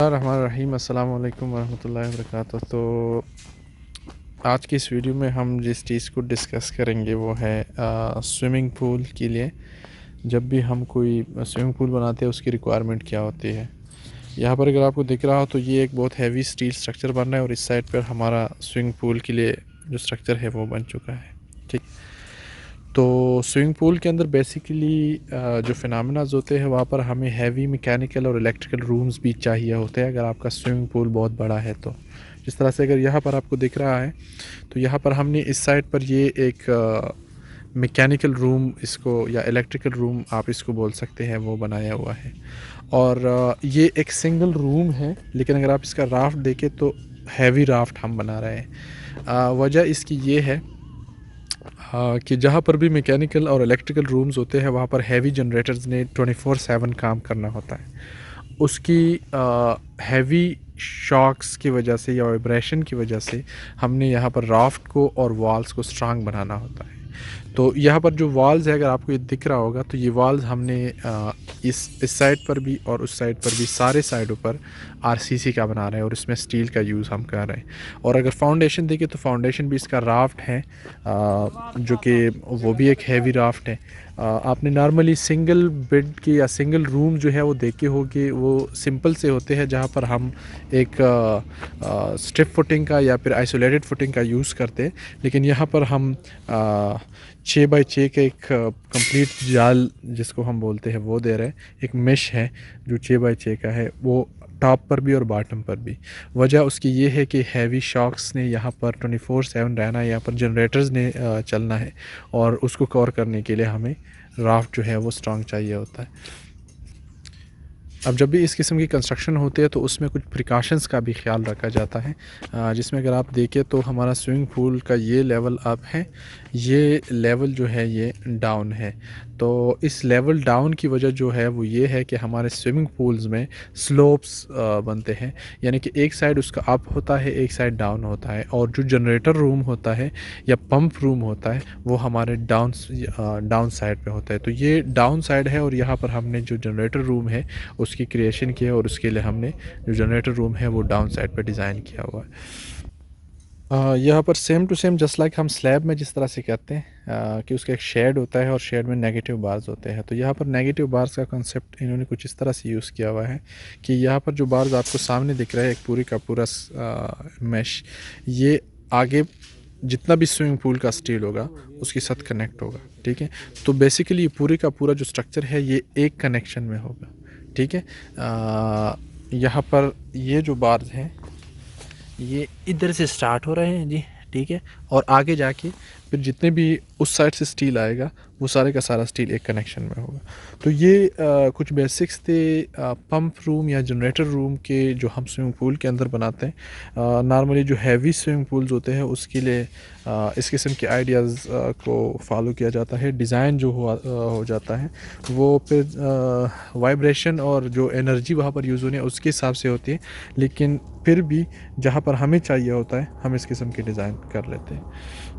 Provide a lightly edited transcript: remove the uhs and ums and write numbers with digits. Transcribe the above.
रहमान रहीम अस्सलाम वालेकुम वरहमतुल्लाहि वबरकातुहू। तो आज की इस वीडियो में हम जिस चीज़ को डिस्कस करेंगे वो है स्विमिंग पूल के लिए जब भी हम कोई स्विमिंग पूल बनाते हैं उसकी रिक्वायरमेंट क्या होती है। यहाँ पर अगर आपको दिख रहा हो तो ये एक बहुत हैवी स्टील स्ट्रक्चर बन रहा है और इस साइड पर हमारा स्विमिंग पूल के लिए जो स्ट्रक्चर है वो बन चुका है। ठीक, तो स्विमिंग पूल के अंदर बेसिकली जो फिनोमेनाज होते हैं वहाँ पर हमें हैवी मैकेनिकल और इलेक्ट्रिकल रूम्स भी चाहिए होते हैं अगर आपका स्विमिंग पूल बहुत बड़ा है तो। जिस तरह से अगर यहाँ पर आपको दिख रहा है तो यहाँ पर हमने इस साइड पर ये एक मैकेनिकल रूम इसको या इलेक्ट्रिकल रूम आप इसको बोल सकते हैं वो बनाया हुआ है। और ये एक सिंगल रूम है, लेकिन अगर आप इसका राफ्ट देखें तो हैवी राफ्ट हम बना रहे हैं। वजह इसकी ये है कि जहाँ पर भी मैकेनिकल और इलेक्ट्रिकल रूम्स होते हैं वहाँ पर हैवी जनरेटर्स ने 24/7 काम करना होता है। उसकी हैवी शॉक्स की वजह से या वाइब्रेशन की वजह से हमने यहाँ पर राफ्ट को और वॉल्स को स्ट्रांग बनाना होता है। तो यहाँ पर जो वॉल्स है अगर आपको ये दिख रहा होगा तो ये वॉल्स हमने इस साइड पर भी और उस साइड पर भी सारे साइडों पर आरसीसी का बना रहे हैं और इसमें स्टील का यूज़ हम कर रहे हैं। और अगर फाउंडेशन देखें तो फाउंडेशन भी इसका राफ्ट है, जो कि वो भी एक हैवी राफ्ट है। आपने नॉर्मली सिंगल बेड की या सिंगल रूम जो है वो देखे होगे वो सिंपल से होते हैं जहाँ पर हम एक स्ट्रिप फुटिंग का या फिर आइसोलेटेड फुटिंग का यूज़ करते हैं, लेकिन यहाँ पर हम 6x6 का एक कंप्लीट जाल जिसको हम बोलते हैं वो दे रहे हैं। एक मेश है जो 6x6 का है, वो टॉप पर भी और बॉटम पर भी। वजह उसकी ये है कि हैवी शॉक्स ने यहाँ पर 24/7 रहना है, यहाँ पर जनरेटर्स ने चलना है और उसको कवर करने के लिए हमें राफ्ट जो है वो स्ट्रॉन्ग चाहिए होता है। अब जब भी इस किस्म की कंस्ट्रक्शन होती है तो उसमें कुछ प्रिकॉशंस का भी ख्याल रखा जाता है, जिसमें अगर आप देखें तो हमारा स्विमिंग पूल का ये लेवल अप है, ये लेवल जो है ये डाउन है। तो इस लेवल डाउन की वजह जो है वो ये है कि हमारे स्विमिंग पूल्स में स्लोप्स बनते हैं, यानी कि एक साइड उसका अप होता है एक साइड डाउन होता है, और जो जनरेटर रूम होता है या पंप रूम होता है वो हमारे डाउन साइड पे होता है। तो ये डाउन साइड है और यहाँ पर हमने जो जनरेटर रूम है उसकी क्रिएशन की है और उसके लिए हमने जो जनरेटर रूम है वो डाउन साइड पे डिज़ाइन किया हुआ है। यहाँ पर same to same just like हम स्लैब में जिस तरह से कहते हैं कि उसका एक शेड होता है और शेड में नेगेटिव बार्स होते हैं, तो यहाँ पर नेगेटिव बार्स का कंसेप्ट इन्होंने कुछ इस तरह से यूज़ किया हुआ है कि यहाँ पर जो बार्स आपको सामने दिख रहा है एक पूरी का पूरा मैश, ये आगे जितना भी स्विमिंग पूल का स्टील होगा उसके साथ कनेक्ट होगा। ठीक है, तो बेसिकली ये पूरी का पूरा जो स्ट्रक्चर है ये एक कनेक्शन में होगा। ठीक है, यहाँ पर ये जो बार्स हैं ये इधर से स्टार्ट हो रहे हैं जी, ठीक है, और आगे जाके फिर जितने भी उस साइड से स्टील आएगा वो सारे का सारा स्टील एक कनेक्शन में होगा। तो ये कुछ बेसिक्स थे पंप रूम या जनरेटर रूम के जो हम स्विमिंग पूल के अंदर बनाते हैं। नॉर्मली जो हैवी स्विमिंग पूल्स होते हैं उसके लिए इस किस्म के आइडियाज़ को फॉलो किया जाता है। डिज़ाइन जो हो जाता है वो फिर वाइब्रेशन और जो एनर्जी वहाँ पर यूज़ होनी है उसके हिसाब से होती है, लेकिन फिर भी जहाँ पर हमें चाहिए होता है हम इस किस्म की डिज़ाइन कर लेते हैं।